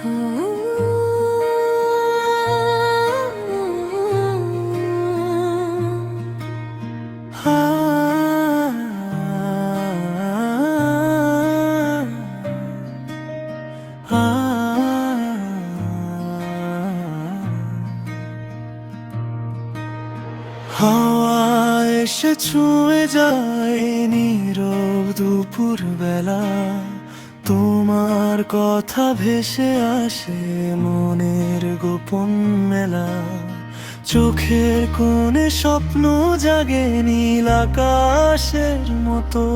হাওয়া এসে ছুঁয়ে যায় নীরব দুপুর বেলা, তোমার কথা ভেসে আসে মনের গোপন মেলা। চোখের কোণে স্বপ্ন জাগে নীল আকাশের মতো,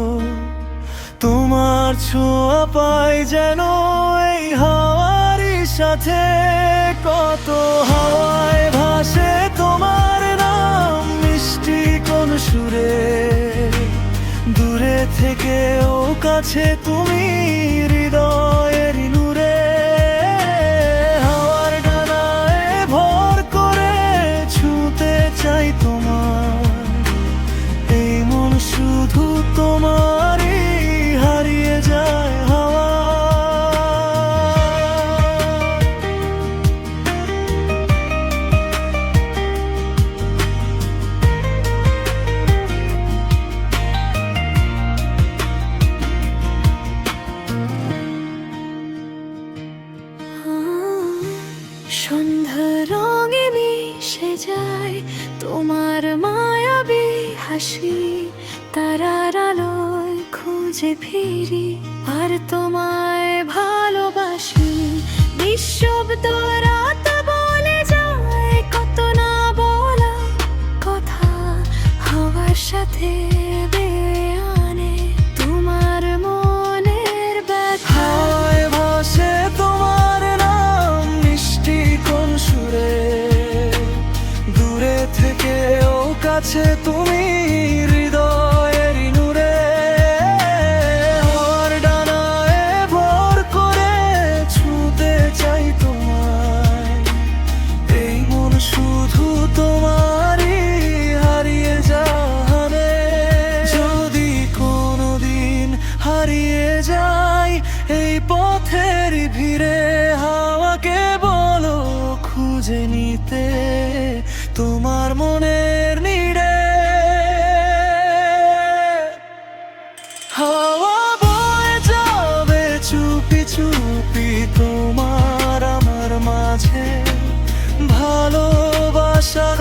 তোমার ছোঁয়া পাই যেন এই হাওয়ারই সাথে। কত হাওয়ায় ভাসে তোমার নাম মিষ্টি কোন সুরে, দূরে থেকেও কাছে তুমি হৃদয়ের নূরে। হাওয়ার ডানায় ভর করে ছুঁতে চাই তোমার, এই মন শুধু তোমারই হারিয়ে যায় হাওয়া। সন্ধ্যা রঙে মিশে যায় তোমার মায়াবী হাসি, তারার আলোয় খুঁজে ফিরি আর তোমায় ভালোবাসি। নিঃশব্দ রাত বলে যায় কত না বলা কথা, হাওয়ার সাথে বেয়ে আনে তোমার মনের ব্যথা। হাওয়ায় ভাসে তোমার নাম মিষ্টি কোন সুরে, দূরে থেকেও কাছে তুমি হৃদয়ের নূরে। হাওয়ার ডানায় ভর করে ছুঁতে চাই তোমায়, এই মন শুধু তোমারই হারিয়ে যাবে। যদি কোনোদিন হারিয়ে যাই এই পথের ভিড়ে, হাওয়াকে বলো খুঁজে নিতে তোমার মনের নিড়ে। হাওয়া বয়ে যাবে চুপি চুপি তোমার আমার মাঝে, ভালোবাসার